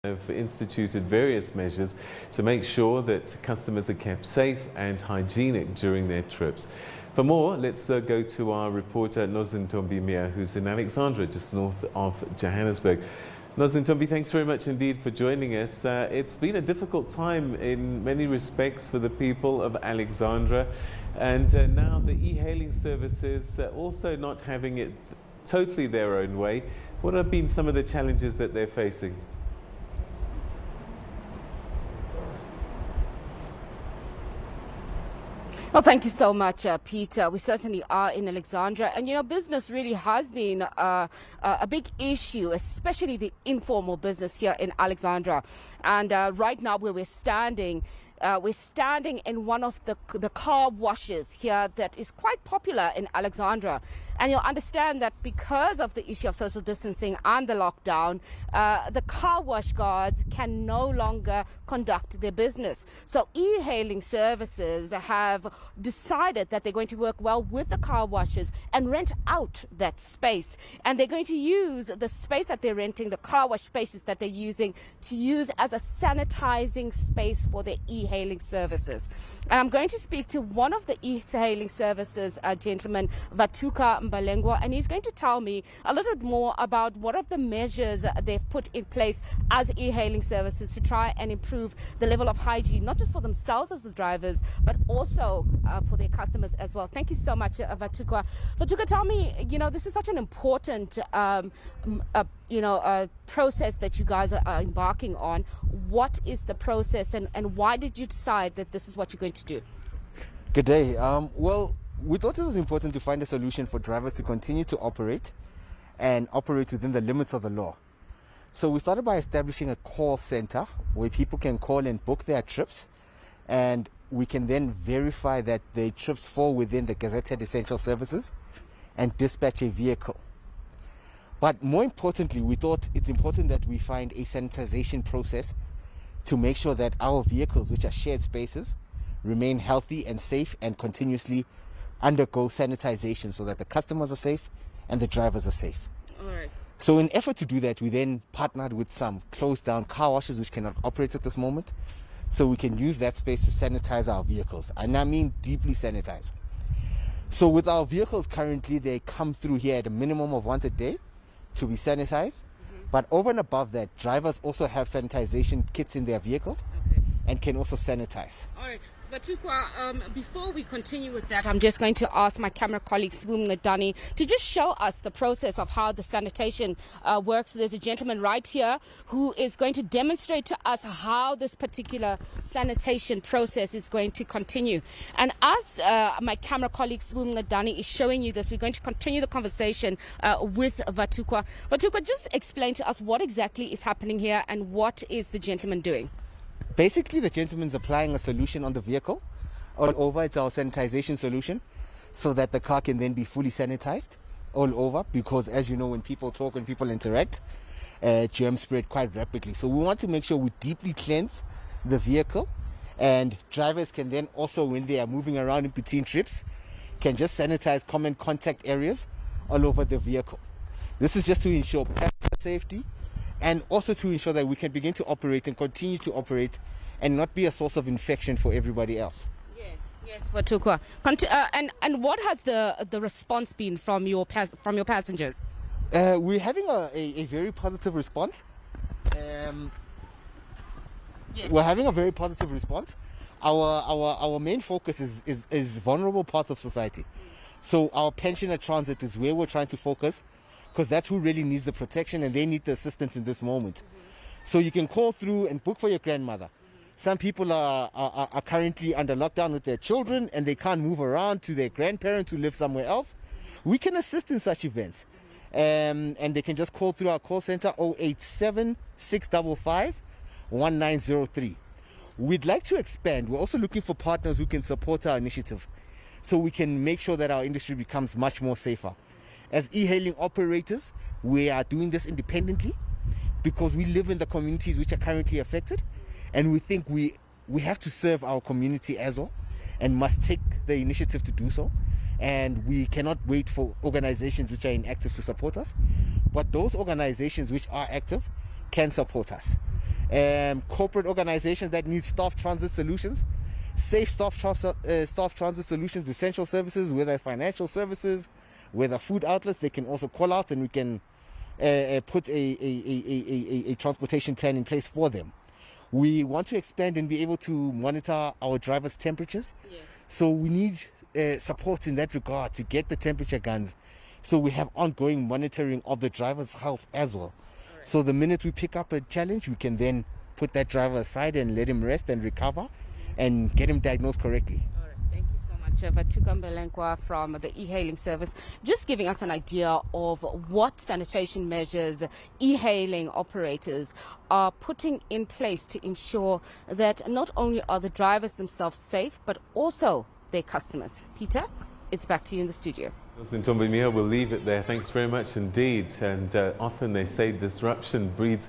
have instituted various measures to make sure that customers are kept safe and hygienic during their trips. For more, let's go to our reporter Nozintombi Miya, who's in Alexandra, just north of Johannesburg. Nozintombi, thanks very much indeed for joining us. It's been a difficult time in many respects for the people of Alexandra, and now the e-hailing services also not having it totally their own way. What have been some of the challenges that they're facing? Well, thank you so much, Peter. We certainly are in Alexandra. And, you know, business really has been a big issue, especially the informal business here in Alexandra. And right now where we're standing in one of the car washes here that is quite popular in Alexandra. And you'll understand that because of the issue of social distancing and the lockdown, the car wash guards can no longer conduct their business. So e-hailing services have decided that they're going to work well with the car washes and rent out that space. And they're going to use the space that they're renting, the car wash spaces that they're using, to use as a sanitizing space for their e-hailing services. And I'm going to speak to one of the e-hailing services gentleman, Vatuka Mbalengwa, and he's going to tell me a little bit more about what are the measures they've put in place as e-hailing services to try and improve the level of hygiene, not just for themselves as the drivers, but also for their customers as well. Thank you so much, Vatuka. Vatuka, tell me, you know, this is such an important process that you guys are embarking on. What is the process, and why did you decide that this is what you're going to do? Good day. Well, we thought it was important to find a solution for drivers to continue to operate and operate within the limits of the law. So we started by establishing a call center where people can call and book their trips, and we can then verify that the trips fall within the gazetted essential services and dispatch a vehicle. But more importantly, we thought it's important that we find a sanitization process to make sure that our vehicles, which are shared spaces, remain healthy and safe and continuously undergo sanitization so that the customers are safe and the drivers are safe. All right. So in effort to do that, we then partnered with some closed down car washes which cannot operate at this moment, so we can use that space to sanitize our vehicles, and I mean deeply sanitize. So with our vehicles currently, they come through here at a minimum of once a day to be sanitized. But over and above that, drivers also have sanitization kits in their vehicles, okay, and can also sanitize. All right. Vatukwa, before we continue with that, I'm just going to ask my camera colleague, Dani, to just show us the process of how the sanitation works. There's a gentleman right here who is going to demonstrate to us how this particular sanitation process is going to continue. And as my camera colleague, Dani, is showing you this, we're going to continue the conversation with Vatukwa. Vatukwa, just explain to us what exactly is happening here and what is the gentleman doing? Basically, the gentleman's applying a solution on the vehicle all over. It's our sanitization solution so that the car can then be fully sanitized all over, because as you know, when people talk, when people interact, germs spread quite rapidly. So we want to make sure we deeply cleanse the vehicle, and drivers can then also, when they are moving around in between trips, can just sanitize common contact areas all over the vehicle. This is just to ensure passenger safety, and also to ensure that we can begin to operate and continue to operate and not be a source of infection for everybody else. Yes, Vatukwa. And what has the response been from your passengers? We're having a very positive response. Yes. We're having a very positive response. Our main focus is vulnerable parts of society. So our pensioner transit is where we're trying to focus, because that's who really needs the protection and they need the assistance in this moment. So you can call through and book for your grandmother. Some people are currently under lockdown with their children and they can't move around to their grandparents who live somewhere else. We can assist in such events. And they can just call through our call center 087 655 1903. We'd like to expand. We're also looking for partners who can support our initiative so we can make sure that our industry becomes much more safer. As e-hailing operators, we are doing this independently because we live in the communities which are currently affected, and we think we have to serve our community as well and must take the initiative to do so. And we cannot wait for organizations which are inactive to support us, but those organizations which are active can support us. corporate organizations that need staff transit solutions, safe staff transit solutions, essential services, whether financial services, whether food outlets, they can also call out and we can put a transportation plan in place for them. We want to expand and be able to monitor our drivers' temperatures. Yes. So we need support in that regard to get the temperature guns. So we have ongoing monitoring of the driver's health as well. Right. So the minute we pick up a challenge, we can then put that driver aside and let him rest and recover and get him diagnosed correctly. All right. Thank you so much. Vatuka from the e-hailing service, just giving us an idea of what sanitation measures e-hailing operators are putting in place to ensure that not only are the drivers themselves safe, but also their customers. Peter, it's back to you in the studio. Nozintombi Miya, we'll leave it there. Thanks very much indeed. And often they say disruption breeds